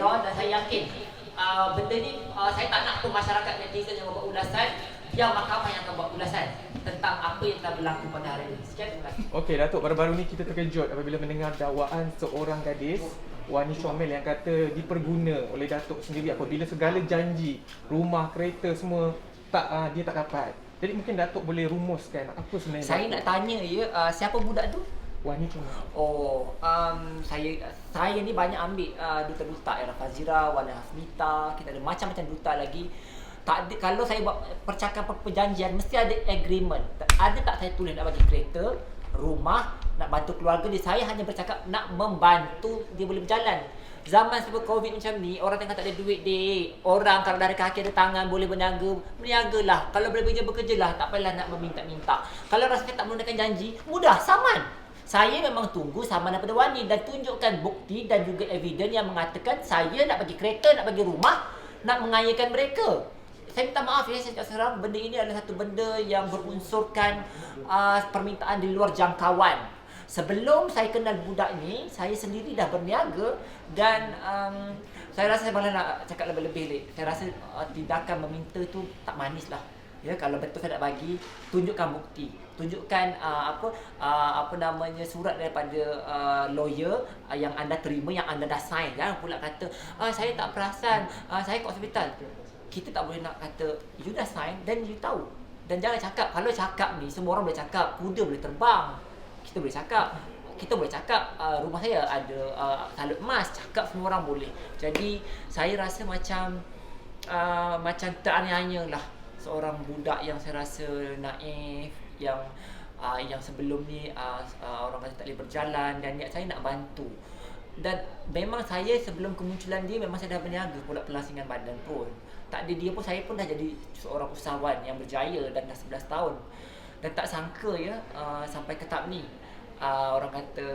on dan saya yakin benda ni saya tak nak pun masyarakat netizen yang buat ulasan, yang mahkamah yang akan buat ulasan tentang apa yang telah berlaku pada hari ini. Sekian, terima kasih. Okey, Datuk, baru-baru ni kita terkejut apabila mendengar dakwaan seorang gadis, Wani Syomel, yang kata diperguna oleh Datuk sendiri apabila segala janji, rumah, kereta semua dia tak dapat. Jadi mungkin Datuk boleh rumuskan apa sebenarnya. Saya nak tanya siapa budak tu? Wani Syomel. Saya ni banyak ambil duta-duta Era Fazira, Wana Hasmita, kita ada macam-macam duta lagi. Tak ada, kalau saya buat percakapan perjanjian mesti ada agreement. Ada tak saya tulis nak bagi kereta, rumah, nak bantu keluarga dia. Saya hanya bercakap nak membantu dia boleh berjalan. Zaman sebelum Covid macam ni, orang tengah tak ada duit dek. Orang kalau dari kaki ada tangan boleh berniaga, berniagalah. Kalau boleh bekerjalah, tak payahlah nak meminta-minta. Kalau rasanya tak menggunakan janji, mudah, saman. Saya memang tunggu saman daripada Wani dan tunjukkan bukti dan juga evidence yang mengatakan saya nak bagi kereta, nak bagi rumah, nak mengayakan mereka. Saya minta maaf ya, saya cakap sekarang, benda ini adalah satu benda yang berunsurkan permintaan di luar jangkauan. Sebelum saya kenal budak ni, saya sendiri dah berniaga dan saya rasa saya malah nak cakap lebih-lebih. Saya rasa tindakan meminta tu tak manis lah. Ya, kalau betul saya nak bagi, tunjukkan bukti. Tunjukkan surat daripada lawyer yang anda terima, yang anda dah sign. Jangan pula kata, saya tak perasan, saya kat hospital. Kita tak boleh nak kata you dah sign dan you tahu. Dan jangan cakap, kalau cakap ni semua orang boleh cakap, kuda boleh terbang. Kita boleh cakap rumah saya ada salut emas, cakap semua orang boleh. Jadi saya rasa macam teraniaya lah seorang budak yang saya rasa naif, yang sebelum ni orang kata tak boleh berjalan, dan niat saya nak bantu. Dan memang saya sebelum kemunculan dia memang saya dah berniaga pula pelasingan badan pun. Tak ada dia pun saya pun dah jadi seorang usahawan yang berjaya dan dah 11 tahun. Dan tak sangka ya sampai ke tahap ni. Orang kata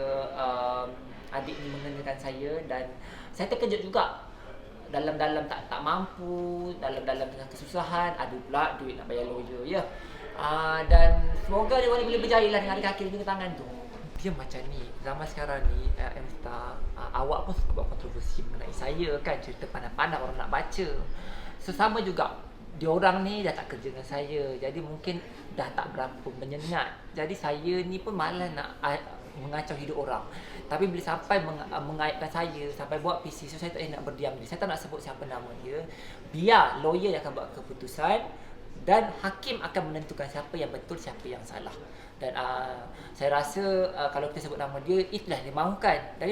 adik ni mengenakan saya dan saya terkejut juga. Dalam-dalam tak mampu, dalam-dalam tengah kesusahan, ada pula duit nak bayar lawyer ya. Dan semoga dia boleh berjaya lah dengan kaki dengan tangan tu. Dia macam ni, zaman sekarang ni awak pun suka buat kontroversi mengenai saya kan, cerita pandai-pandai orang nak baca. Sama juga, diorang ni dah tak kerja dengan saya, jadi mungkin dah tak berapa menyengat. Jadi saya ni pun malas nak mengacau hidup orang. Tapi bila sampai mengaitkan saya, sampai buat PC, so saya tak nak berdiam diri. Saya tak nak sebut siapa nama dia. Biar lawyer yang akan buat keputusan dan hakim akan menentukan siapa yang betul, siapa yang salah. Dan saya rasa kalau kita sebut nama dia, itulah dia mahukan. Jadi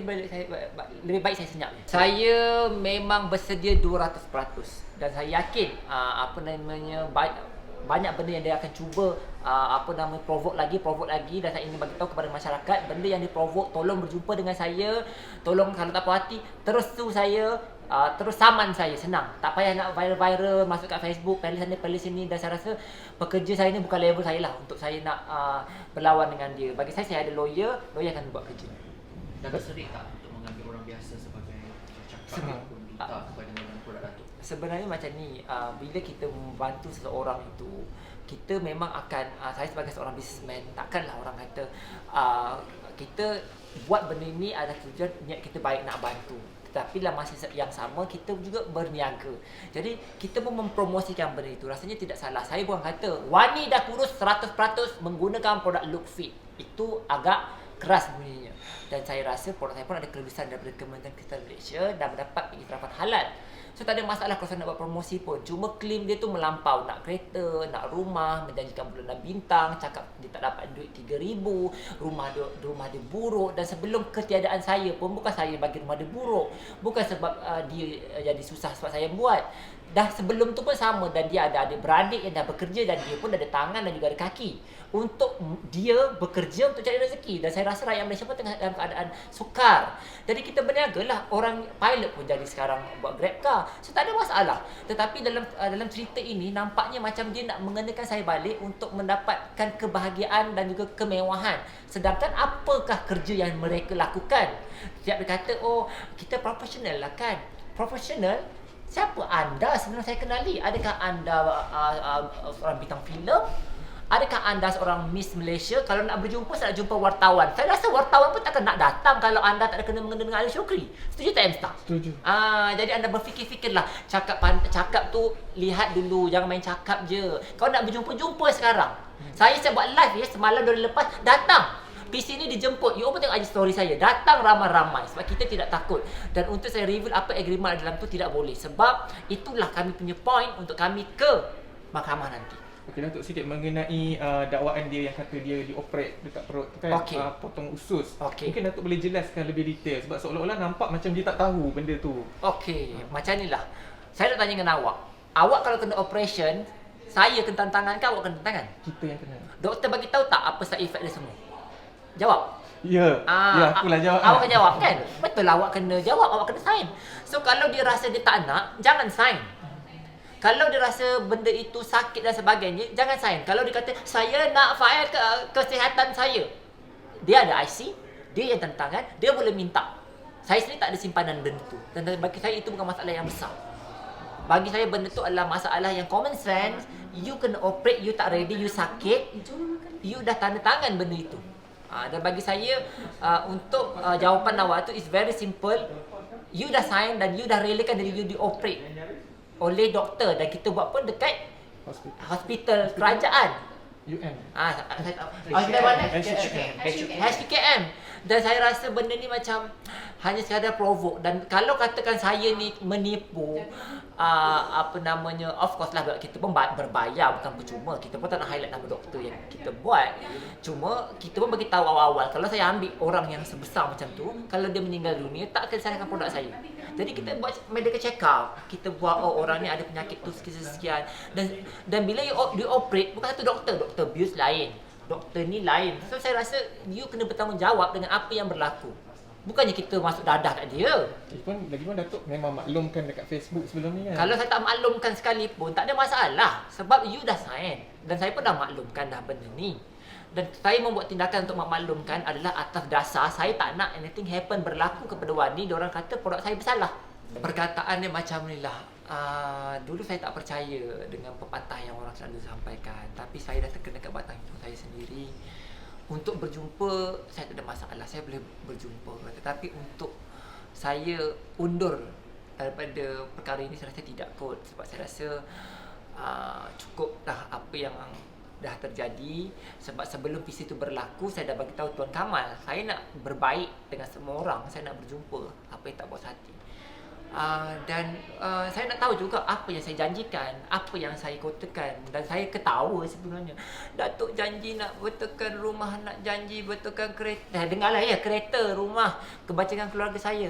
lebih baik saya senyap. Saya memang bersedia 200%. Dan saya yakin banyak benda yang dia akan cuba provoke lagi, dan saya ingin bagi tahu kepada masyarakat benda yang diprovoke, tolong berjumpa dengan saya, tolong kalau tak puas hati terus tu saya, terus saman saya, senang, tak payah nak viral masuk kat Facebook, pilih sana pilih sini. Dan saya rasa pekerja saya ni bukan level saya lah untuk saya nak berlawan dengan dia. Bagi saya ada lawyer akan buat kerja. Dan serik tak untuk mengambil orang biasa sebagai cakap duta kepada produk Datuk? Sebenarnya macam ni, bila kita membantu seseorang itu, kita memang akan, saya sebagai seorang businessman, takkanlah orang kata kita buat benda ni adalah tujuan niat kita baik nak bantu. Tetapi dalam masa yang sama kita juga berniaga. Jadi kita pun mempromosikan benda itu. Rasanya tidak salah. Saya bukan kata Wani dah kurus 100% menggunakan produk Look Fit. Itu agak keras bunyinya. Dan saya rasa produk saya pun ada kelulusan daripada Kementerian Kesihatan Malaysia dan mendapat iktirafan halal. So tak ada masalah kalau saya nak buat promosi pun. Cuma klaim dia tu melampau. Nak kereta, nak rumah, menjanjikan bulanan bintang, cakap dia tak dapat duit 3,000, rumah dia buruk. Dan sebelum ketiadaan saya pun, bukan saya bagi rumah dia buruk, bukan sebab dia jadi susah sebab saya buat. Dah sebelum tu pun sama, dan dia ada adik-beradik yang dah bekerja, dan dia pun ada tangan dan juga ada kaki untuk dia bekerja untuk cari rezeki. Dan saya rasa rakyat Malaysia pun tengah dalam keadaan sukar. Jadi kita berniaga lah. Orang pilot pun jadi sekarang buat Grab car. So tak ada masalah. Tetapi dalam cerita ini nampaknya macam dia nak mengenakan saya balik untuk mendapatkan kebahagiaan dan juga kemewahan. Sedangkan apakah kerja yang mereka lakukan? Siap dia kata, oh kita profesional lah kan. Profesional? Siapa anda sebenarnya saya kenali? Adakah anda seorang bintang filem? adakah anda seorang Miss Malaysia kalau nak berjumpa, saya nak jumpa wartawan? Saya rasa wartawan pun takkan nak datang kalau anda tak ada kena-mengena dengan Ali Shukri. Setuju tak, Msta? Setuju. Jadi anda berfikir-fikirlah. Cakap tu lihat dulu, jangan main cakap je. Kau nak berjumpa, jumpa sekarang. Saya buat live ya semalam 2 hari lepas, datang. PC ni dijemput. You pun tengok IG story saya. Datang ramai-ramai sebab kita tidak takut. Dan untuk saya reveal apa agreement dalam tu tidak boleh. Sebab itulah kami punya point untuk kami ke mahkamah nanti. Okey, Datuk, sikit mengenai dakwaan dia yang kata dia dioperate dekat perut tu kan, Okey. potong usus. Okey. Mungkin Datuk boleh jelaskan lebih detail sebab seolah-olah nampak macam dia tak tahu benda tu. Okey, macam ni lah. Saya nak tanya dengan awak. Awak kalau kena operation, saya kena tangan ke awak kena tangan? Kita yang kena. Doktor bagi tahu tak apa side effect dia semua? Jawab. Ya, akulah jawab. Awak kena jawab kan? Betul lah, awak kena jawab, awak kena sign. So kalau dia rasa dia tak nak, jangan sign. Kalau dia rasa benda itu sakit dan sebagainya, jangan sign. Kalau dia kata, saya nak file kesihatan saya, dia ada IC, dia yang tantangan, dia boleh minta. Saya sendiri tak ada simpanan benda tu. Dan bagi saya itu bukan masalah yang besar. Bagi saya benda tu adalah masalah yang common sense. You kena operate, you tak ready, you sakit, you dah tanda tangan benda itu. Dan bagi saya untuk jawapan awak tu is very simple. You dah sign dan you dah relakan diri you dioperate oleh doktor dan kita buat pun dekat hospital kerajaan. UN. Hospital mana? HKM. HKM. Dan saya rasa benda ni macam hanya sekadar provoke. Dan kalau katakan saya ni menipu, of course lah kita pun berbayar, bukan percuma. Kita pun tak nak highlight nama doktor yang kita buat. Cuma kita pun bagi tahu awal-awal, kalau saya ambil orang yang sebesar macam tu, kalau dia meninggal dunia, tak akan disalahkan produk saya. Jadi kita buat medical check up. Kita buat orang ni ada penyakit tu sekian-sekian. Dan bila you operate, bukan satu doktor abuse lain. Doktor ni lain. So saya rasa you kena bertanggungjawab dengan apa yang berlaku. Bukannya kita masuk dadah kat dia. Lagipun Datuk memang maklumkan dekat Facebook sebelum ni kan. Kalau saya tak maklumkan sekalipun, tak ada masalah. Sebab you dah sign. Dan saya pun dah maklumkan dah benda ni. Dan saya membuat tindakan untuk memaklumkan adalah atas dasar saya tak nak anything happen berlaku kepada Wani. Diorang kata produk saya bersalah. Perkataan dia macam ni lah. Dulu saya tak percaya dengan pepatah yang orang selalu sampaikan. Tapi saya dah terkena kat batang hidung saya sendiri. Untuk berjumpa, saya tak ada masalah. Saya boleh berjumpa. Tetapi untuk saya undur daripada perkara ini, saya rasa tidak kot. Sebab saya rasa cukup dah apa yang dah terjadi. Sebab sebelum PC itu berlaku, saya dah bagi tahu Tuan Kamal, saya nak berbaik dengan semua orang. Saya nak berjumpa apa yang tak puas hati. Dan saya nak tahu juga apa yang saya janjikan, apa yang saya kotakan. Dan saya ketawa sebenarnya. Datuk janji nak betulkan rumah, nak janji betulkan kereta. Dengarlah ya, kereta, rumah, kebajikan keluarga saya.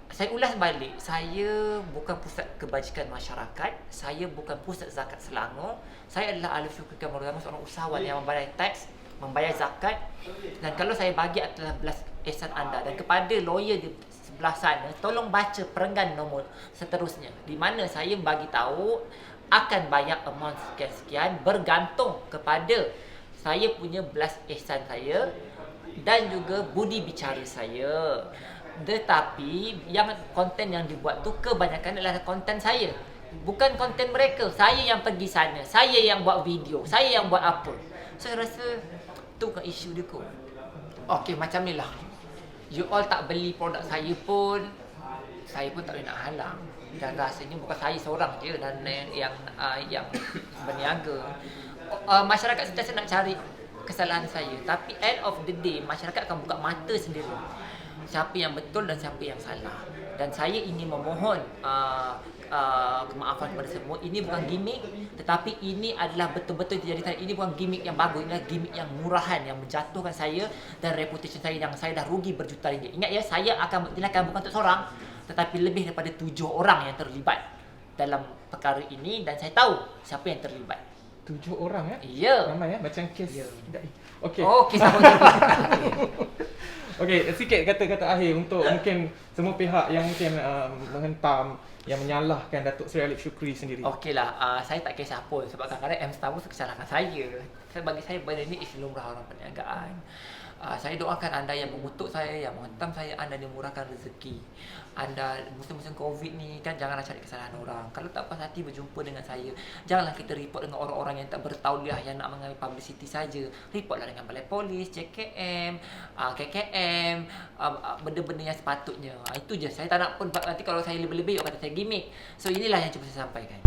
Saya ulas balik, saya bukan pusat kebajikan masyarakat, saya bukan pusat zakat Selangor. Saya adalah ahli syukur Kamarudama, seorang usahawan yang membayar teks, membayar zakat. Dan kalau saya bagi adalah belas ihsan anda. Dan kepada lawyer di sebelah sana, tolong baca perenggan nombor seterusnya, di mana saya bagi tahu akan bayar amount sekian-sekian bergantung kepada saya punya belas ihsan saya dan juga budi bicara saya. Tetapi yang konten yang dibuat tu kebanyakan adalah konten saya, bukan konten mereka. Saya yang pergi sana, saya yang buat video, saya yang buat apa. Saya rasa tu bukan isu dia kot. Okey, macam ni lah. You all tak beli produk saya pun, saya pun tak boleh nak halang. Dan rasanya bukan saya seorang je dan yang berniaga. Masyarakat sentiasa nak cari kesalahan saya. Tapi end of the day, masyarakat akan buka mata sendiri. Siapa yang betul dan siapa yang salah. Dan saya ingin memohon kemaafan kepada semua. Ini bukan gimmick, tetapi ini adalah betul-betul terjadi. Ini bukan gimmick yang bagus, ini adalah gimmick yang murahan yang menjatuhkan saya dan reputation saya yang saya dah rugi berjuta ringgit. Ingat ya, saya akan bertindakan bukan untuk seorang, tetapi lebih daripada 7 orang yang terlibat dalam perkara ini dan saya tahu siapa yang terlibat. 7 orang Ya. Ramai macam kes. Ya. Okey. Okey, sama juga. Okey, sikit kata-kata akhir untuk mungkin semua pihak yang mungkin menghentam, yang menyalahkan Datuk Seri Alex Shukri sendiri. Okeylah, saya tak kisah pun sebab kadang-kadang M-Star pun kesalahan saya. Bagi saya benda ni is lumrah orang perniagaan. Saya doakan anda yang mengutuk saya, yang menghentam saya, anda dimurahkan rezeki. Anda musim-musim Covid ni kan janganlah cari kesalahan orang. Kalau tak puas hati berjumpa dengan saya, janganlah kita report dengan orang-orang yang tak bertauliah yang nak mengambil publicity saja. Reportlah dengan balai polis, JKM, KKM, benda-benda yang sepatutnya. Itu je. Saya tak nak pun nanti kalau saya lebih-lebih orang kata saya gimmick. So inilah yang cuba saya sampaikan.